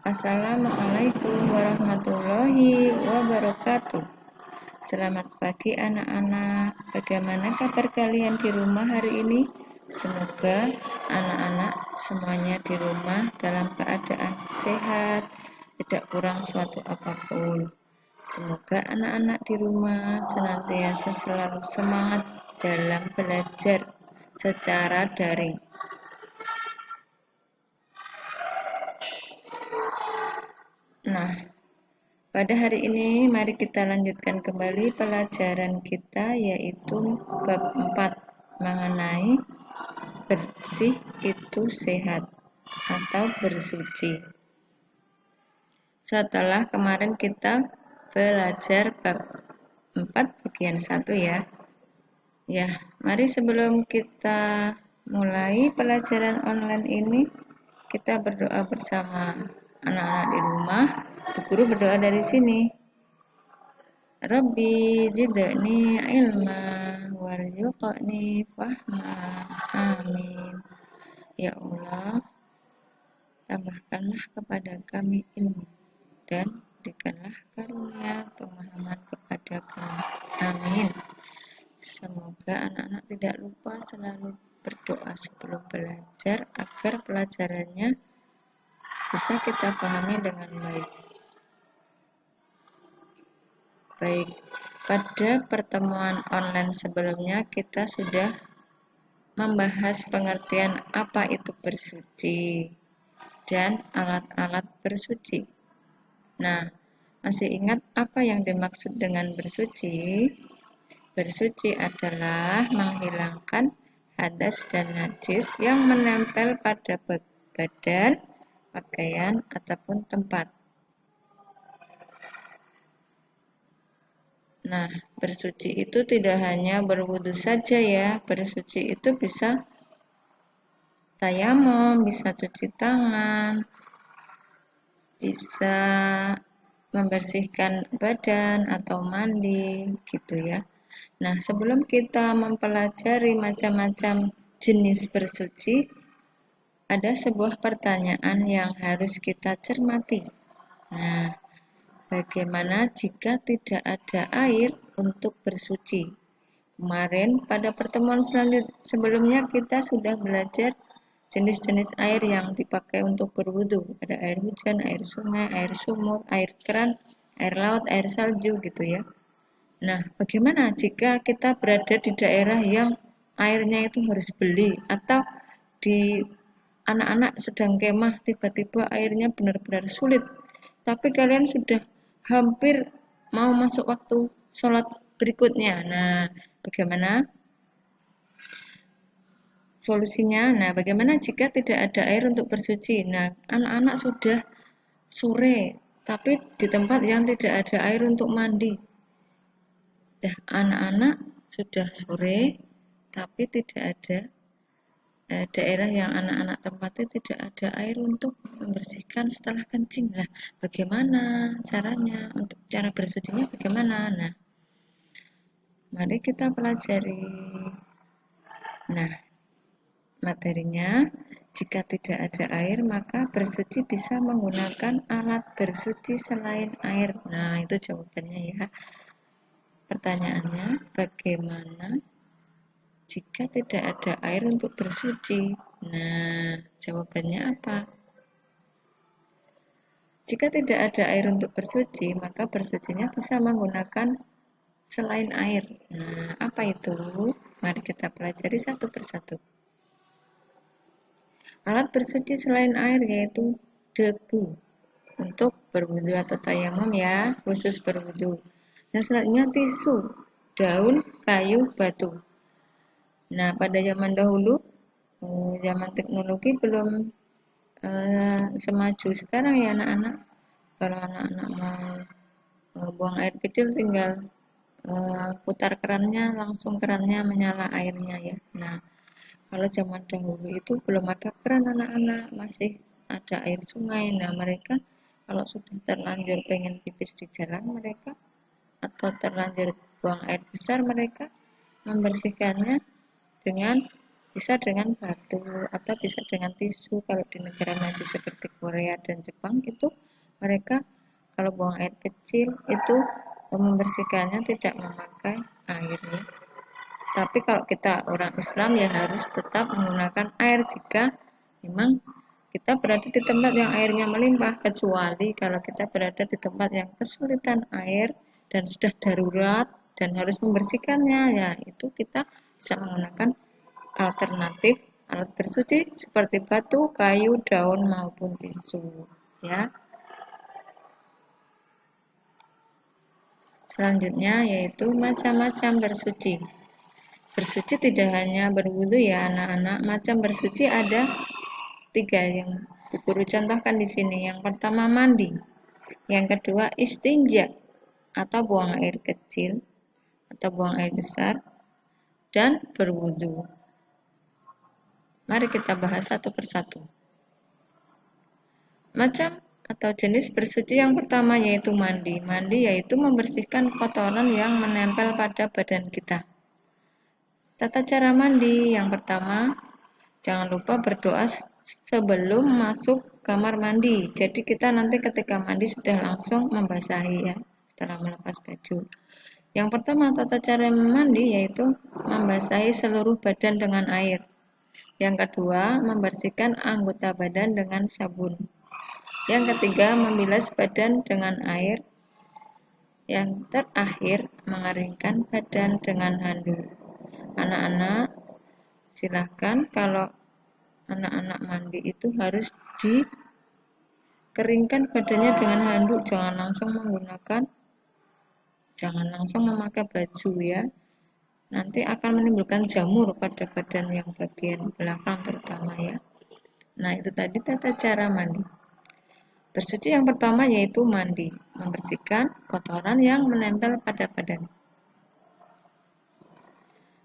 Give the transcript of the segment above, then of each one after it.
Assalamualaikum warahmatullahi wabarakatuh. Selamat pagi anak-anak. Bagaimana kabar kalian di rumah hari ini? Semoga anak-anak semuanya di rumah dalam keadaan sehat, tidak kurang suatu apapun. Semoga anak-anak di rumah senantiasa selalu semangat dalam belajar secara daring. Nah, pada hari ini mari kita lanjutkan kembali pelajaran kita, yaitu bab 4 mengenai bersih itu sehat atau bersuci. Setelah kemarin kita belajar bab 4 bagian 1 ya. Ya, mari sebelum kita mulai pelajaran online ini, kita berdoa bersama anak-anak di rumah. Bu Guru berdoa dari sini. Rabbi zidni ilma warzuqni fahma. Amin. Ya Allah, tambahkanlah kepada kami ilmu dan berikanlah karunia pemahaman kepada kami. Amin. Semoga anak-anak tidak lupa selalu berdoa sebelum belajar agar pelajarannya bisa kita pahami dengan baik. Baik, pada pertemuan online sebelumnya kita sudah membahas pengertian apa itu bersuci dan alat-alat bersuci. Nah, masih ingat apa yang dimaksud dengan bersuci? Bersuci adalah menghilangkan hadas dan najis yang menempel pada badan, pakaian, ataupun tempat. Nah, bersuci itu tidak hanya berwudu saja ya. Bersuci itu bisa tayamum, bisa cuci tangan, bisa membersihkan badan atau mandi gitu ya. Nah, sebelum kita mempelajari macam-macam jenis bersuci, ada sebuah pertanyaan yang harus kita cermati. Nah, bagaimana jika tidak ada air untuk bersuci? Kemarin pada pertemuan sebelumnya kita sudah belajar jenis-jenis air yang dipakai untuk berwudu. Ada air hujan, air sungai, air sumur, air keran, air laut, air salju gitu ya. Nah, bagaimana jika kita berada di daerah yang airnya itu harus beli, atau di anak-anak sedang kemah tiba-tiba airnya benar-benar sulit, tapi kalian sudah hampir mau masuk waktu sholat berikutnya. Nah, bagaimana solusinya? Nah, bagaimana jika tidak ada air untuk bersuci? Nah, anak-anak sudah sore, tapi di tempat yang tidak ada air untuk mandi. Anak-anak sudah sore, tapi tidak ada daerah yang anak-anak tempati tidak ada air untuk membersihkan setelah kencing. Nah, bagaimana caranya? Untuk cara bersucinya bagaimana? Nah, mari kita pelajari. Nah, materinya, jika tidak ada air, maka bersuci bisa menggunakan alat bersuci selain air. Nah, itu jawabannya ya. Pertanyaannya, bagaimana jika tidak ada air untuk bersuci? Nah, jawabannya apa? Jika tidak ada air untuk bersuci, maka bersucinya bisa menggunakan selain air. Nah, apa itu? Mari kita pelajari satu persatu. Alat bersuci selain air yaitu debu untuk berwudu atau tayamum ya, khusus berwudu. Dan selanjutnya tisu, daun, kayu, batu. Nah, pada zaman dahulu, zaman teknologi belum semaju sekarang ya anak-anak. Kalau anak-anak mau buang air kecil tinggal putar kerannya, langsung kerannya menyala airnya ya. Nah, kalau zaman dahulu itu belum ada keran anak-anak, masih ada air sungai. Nah, mereka kalau sudah terlanjur pengen pipis di jalan mereka, atau terlanjur buang air besar, mereka membersihkannya dengan Bisa dengan batu atau bisa dengan tisu. Kalau di negara maju seperti Korea dan Jepang itu mereka kalau buang air kecil itu membersihkannya tidak memakai air ya. Tapi kalau kita orang Islam ya harus tetap menggunakan air jika memang kita berada di tempat yang airnya melimpah, kecuali kalau kita berada di tempat yang kesulitan air dan sudah darurat dan harus membersihkannya, ya itu kita bisa menggunakan alternatif alat bersuci seperti batu, kayu, daun maupun tisu ya. Selanjutnya yaitu macam-macam bersuci. Bersuci tidak hanya berwudu ya anak-anak, macam bersuci ada 3 yang guru contohkan di sini. Yang pertama mandi, yang kedua istinja atau buang air kecil atau buang air besar, dan berwudu. Mari kita bahas satu persatu. Macam atau jenis bersuci yang pertama yaitu mandi. Mandi yaitu membersihkan kotoran yang menempel pada badan kita. Tata cara mandi yang pertama, jangan lupa berdoa sebelum masuk kamar mandi. Jadi kita nanti ketika mandi sudah langsung membasahi ya, setelah melepas baju. Yang pertama tata cara mandi yaitu membasahi seluruh badan dengan air. Yang kedua, membersihkan anggota badan dengan sabun. Yang ketiga, membilas badan dengan air. Yang terakhir, mengeringkan badan dengan handuk. Anak-anak, silahkan kalau anak-anak mandi itu harus dikeringkan badannya dengan handuk, jangan langsung memakai baju ya. Nanti akan menimbulkan jamur pada badan yang bagian belakang terutama ya. Nah, itu tadi tata cara mandi. Bersuci yang pertama yaitu mandi, membersihkan kotoran yang menempel pada badan.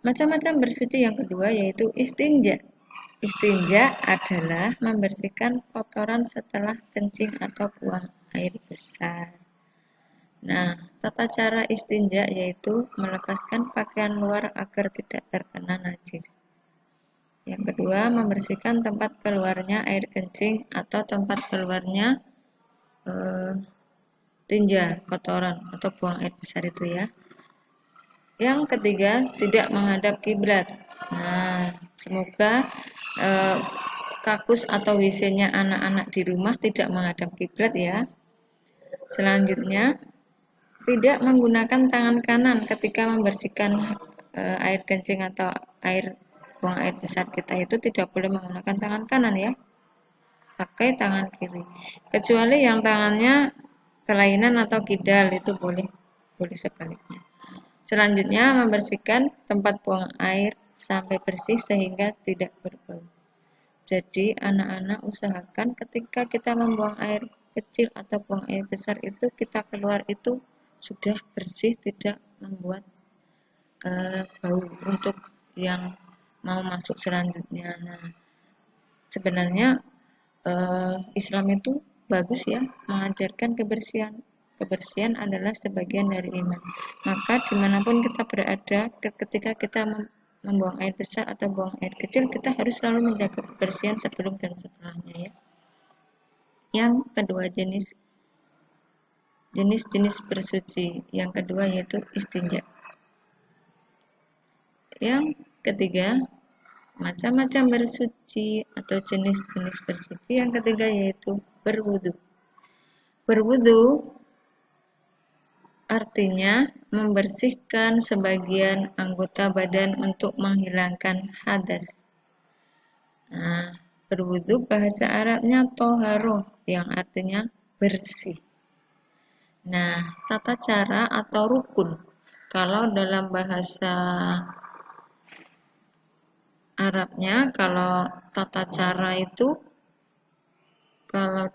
Macam-macam bersuci yang kedua yaitu istinja. Istinja adalah membersihkan kotoran setelah kencing atau buang air besar. Nah, tata cara istinja yaitu melepaskan pakaian luar agar tidak terkena najis. Yang kedua, membersihkan tempat keluarnya air kencing atau tempat keluarnya tinja, kotoran atau buang air besar itu ya. Yang ketiga, tidak menghadap kiblat. Nah, semoga kakus atau WC-nya anak-anak di rumah tidak menghadap kiblat ya. Selanjutnya, tidak menggunakan tangan kanan ketika membersihkan air kencing atau buang air besar kita itu tidak boleh menggunakan tangan kanan ya. Pakai tangan kiri. Kecuali yang tangannya kelainan atau kidal itu boleh sebaliknya. Selanjutnya, membersihkan tempat buang air sampai bersih sehingga tidak berbau. Jadi, anak-anak usahakan ketika kita membuang air kecil atau buang air besar itu kita keluar itu sudah bersih, tidak membuat bau untuk yang mau masuk selanjutnya. Nah, sebenarnya Islam itu bagus ya, mengajarkan kebersihan. Kebersihan adalah sebagian dari iman. Maka dimanapun kita berada, ketika kita membuang air besar atau buang air kecil, kita harus selalu menjaga kebersihan sebelum dan setelahnya ya. Yang kedua jenis bersuci. Yang kedua yaitu istinja. Yang ketiga, macam-macam bersuci atau jenis-jenis bersuci. Yang ketiga yaitu berwudu. Berwudu artinya membersihkan sebagian anggota badan untuk menghilangkan hadas. Nah, berwudu bahasa Arabnya toharoh yang artinya bersih. Nah, tata cara atau rukun. Kalau dalam bahasa Arabnya, kalau tata cara itu, kalau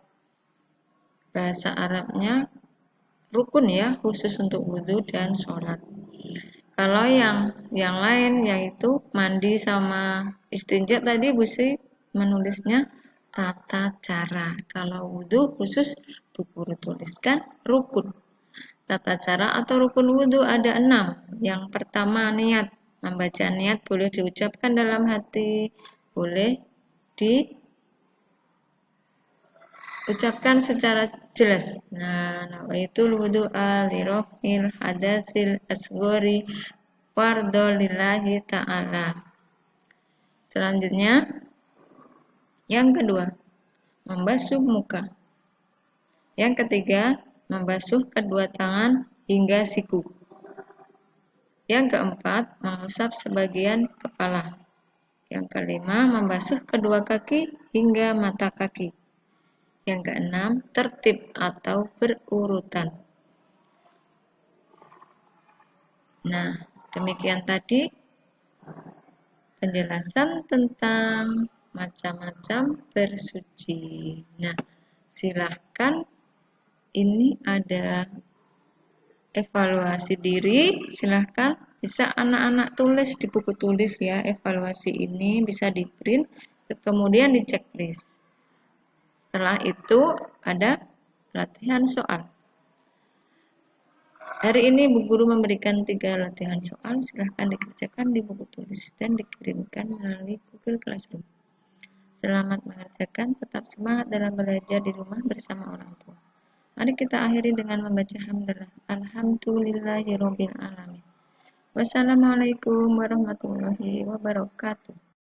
bahasa Arabnya rukun ya, khusus untuk wudhu dan sholat. Kalau yang lain yaitu mandi sama istinja tadi Bu Sri menulisnya tata cara. Kalau wudhu khusus Bu Guru tuliskan rukun. Tata cara atau rukun wudhu ada 6. Yang pertama niat. Membaca niat boleh diucapkan dalam hati, boleh diucapkan secara jelas. Nah, nawaitul wudu'a li raf'il hadatsil asghari fardhu lillahi ta'ala. Selanjutnya, yang kedua, membasuh muka. Yang ketiga, membasuh kedua tangan hingga siku. Yang keempat, mengusap sebagian kepala. Yang kelima, membasuh kedua kaki hingga mata kaki. Yang keenam, tertib atau berurutan. Nah, demikian tadi penjelasan tentang macam-macam bersuci. Nah, silahkan, ini ada evaluasi diri, silahkan bisa anak-anak tulis di buku tulis ya, evaluasi ini bisa di print, kemudian di checklist. Setelah itu ada latihan soal. Hari ini Bu Guru memberikan 3 latihan soal, silahkan dikerjakan di buku tulis dan dikirimkan melalui Google Classroom. Selamat mengerjakan, tetap semangat dalam belajar di rumah bersama orang tua. Mari kita akhiri dengan membaca hamdalah. Alhamdulillahirobbil alamin. Wassalamualaikum warahmatullahi wabarakatuh.